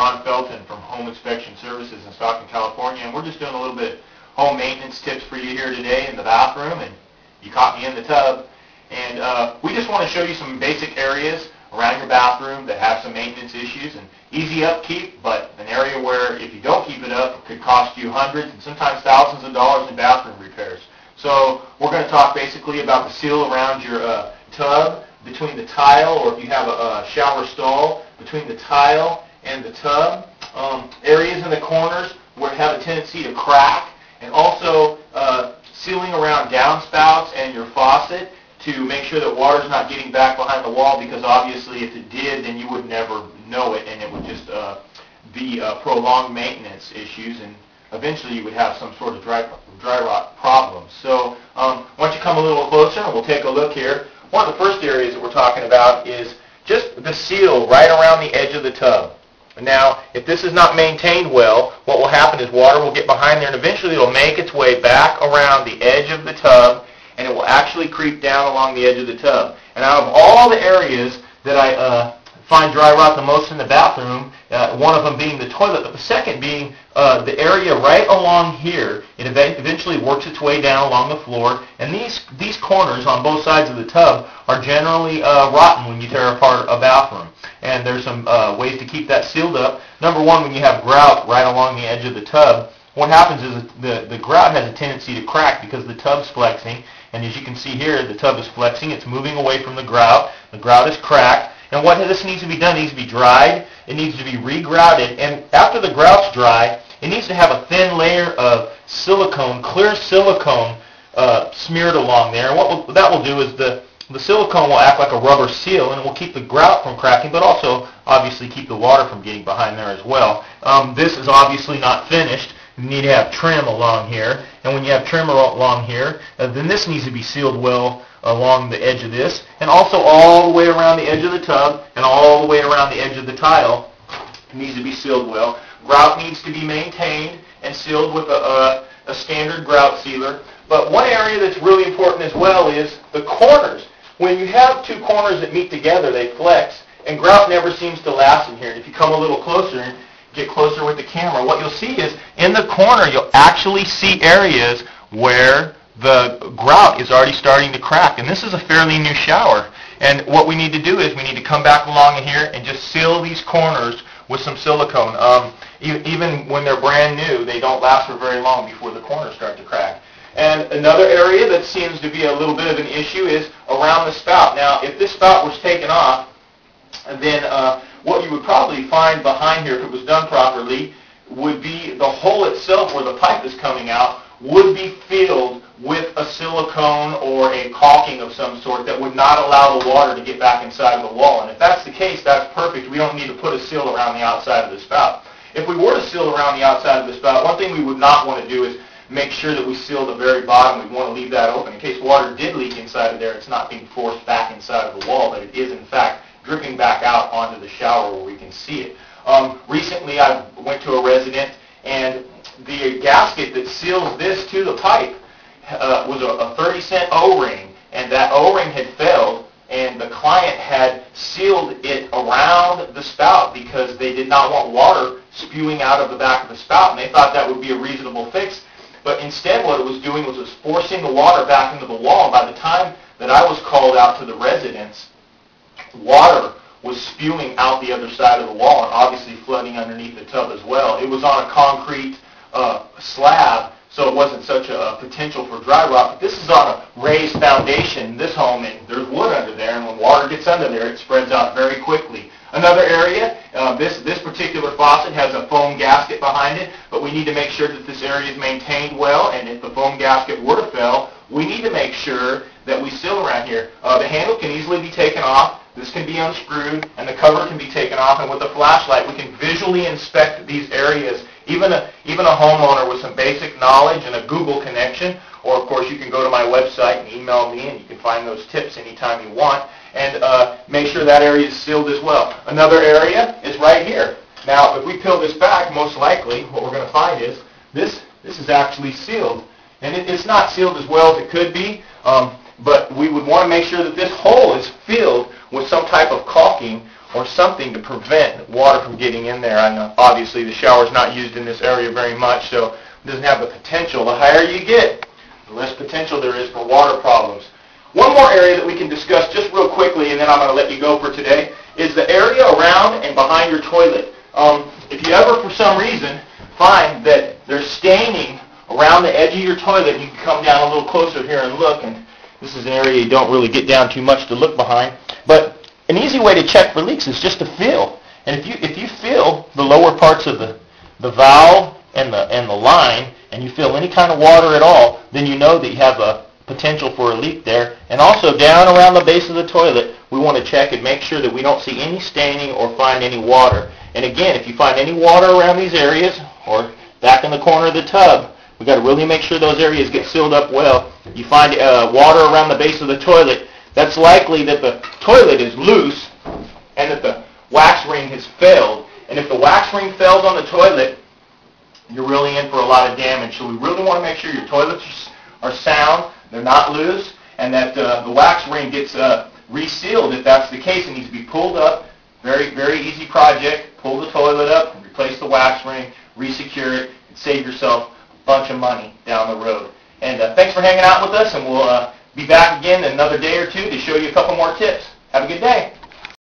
Ron Felton from Home Inspection Services in Stockton, California, and we're just doing a little bit of home maintenance tips for you here today in the bathroom, and you caught me in the tub. And we just want to show you some basic areas around your bathroom that have some maintenance issues, and easy upkeep, but an area where if you don't keep it up, it could cost you hundreds and sometimes thousands of dollars in bathroom repairs. So we're going to talk basically about the seal around your tub, between the tile, or if you have a shower stall, between the tile and the tub, areas in the corners where it have a tendency to crack, and also sealing around downspouts and your faucet to make sure that water's not getting back behind the wall, because obviously if it did, then you would never know it, and it would just be prolonged maintenance issues, and eventually you would have some sort of dry rot problem. So why don't you come a little closer and we'll take a look here. One of the first areas that we're talking about is just the seal right around the edge of the tub. Now, if this is not maintained well, what will happen is water will get behind there, and eventually it will make its way back around the edge of the tub, and it will actually creep down along the edge of the tub. And out of all the areas that I find dry rot the most in the bathroom, one of them being the toilet, but the second being the area right along here. It eventually works its way down along the floor, and these corners on both sides of the tub are generally rotten when you tear apart a bathroom. And there's some ways to keep that sealed up. Number one, when you have grout right along the edge of the tub, what happens is the grout has a tendency to crack because the tub's flexing. And as you can see here, the tub is flexing. It's moving away from the grout. The grout is cracked. And what this needs to be done, it needs to be dried. It needs to be re-grouted. And after the grout's dry, it needs to have a thin layer of silicone, clear silicone, smeared along there. And what that will do is the silicone will act like a rubber seal, and it will keep the grout from cracking, but also obviously keep the water from getting behind there as well. This is obviously not finished. You need to have trim along here, and when you have trim along here, then this needs to be sealed well along the edge of this, and also all the way around the edge of the tub, and all the way around the edge of the tile. It needs to be sealed well. Grout needs to be maintained and sealed with a standard grout sealer. But one area that's really important as well is the corners. When you have two corners that meet together, they flex, and grout never seems to last in here. And if you come a little closer and get closer with the camera, what you'll see is in the corner you'll actually see areas where the grout is already starting to crack. And this is a fairly new shower. And what we need to do is we need to come back along in here and just seal these corners with some silicone. Even when they're brand new, they don't last for very long before the corners start to crack. And another area that seems to be a little bit of an issue is around the spout. Now, if this spout was taken off, then what you would probably find behind here, if it was done properly, would be the hole itself where the pipe is coming out would be filled with a silicone or a caulking of some sort that would not allow the water to get back inside of the wall. And if that's the case, that's perfect. We don't need to put a seal around the outside of the spout. If we were to seal around the outside of the spout, one thing we would not want to do is make sure that we seal the very bottom. We'd want to leave that open. In case water did leak inside of there, it's not being forced back inside of the wall, but it is, in fact, dripping back out onto the shower where we can see it. Recently, I went to a resident, and the gasket that seals this to the pipe was a 30-cent O-ring, and that O-ring had failed, and the client had sealed it around the spout because they did not want water spewing out of the back of the spout, and they thought that would be a reasonable fix. But instead what it was doing was forcing the water back into the wall. By the time that I was called out to the residence, water was spewing out the other side of the wall and obviously flooding underneath the tub as well. It was on a concrete slab, so it wasn't such a potential for dry rot. But this is on a raised foundation, this home, and there's wood under there, and when water gets under there, it spreads out very quickly. Another area, this particular faucet has a foam gasket behind it, but we need to make sure that this area is maintained well, and if the foam gasket were to fail, we need to make sure that we seal around here. The handle can easily be taken off, this can be unscrewed, and the cover can be taken off, and with a flashlight we can visually inspect these areas. Even a homeowner with some basic knowledge and a Google connection, or of course you can go to my website and email me, and you can find those tips anytime you want, and make sure that area is sealed as well. Another area is right here. Now, if we peel this back, most likely what we're going to find is this is actually sealed. And it's not sealed as well as it could be, but we would want to make sure that this hole is filled with some type of caulking or something to prevent water from getting in there. I know obviously the shower's not used in this area very much, so it doesn't have the potential. The higher you get, the less potential there is for water problems. One more area that we can discuss just real quickly, and then I'm going to let you go for today, is the area around and behind your toilet. If you ever, for some reason, find that there's staining around the edge of your toilet, you can come down a little closer here and look, and this is an area you don't really get down too much to look behind. But an easy way to check for leaks is just to feel. And if you feel the lower parts of the valve and the line, and you feel any kind of water at all, then you know that you have a potential for a leak there. And also down around the base of the toilet, we want to check and make sure that we don't see any staining or find any water. And again, if you find any water around these areas or back in the corner of the tub, we've got to really make sure those areas get sealed up well. You find water around the base of the toilet, that's likely that the toilet is loose and that the wax ring has failed. And if the wax ring fails on the toilet, you're really in for a lot of damage. So we really want to make sure your toilets are sound, they're not loose, and that the wax ring gets resealed if that's the case. It needs to be pulled up. Very, very easy project. Pull the toilet up, replace the wax ring, resecure it, and save yourself a bunch of money down the road. And thanks for hanging out with us, and we'll be back again in another day or two to show you a couple more tips. Have a good day.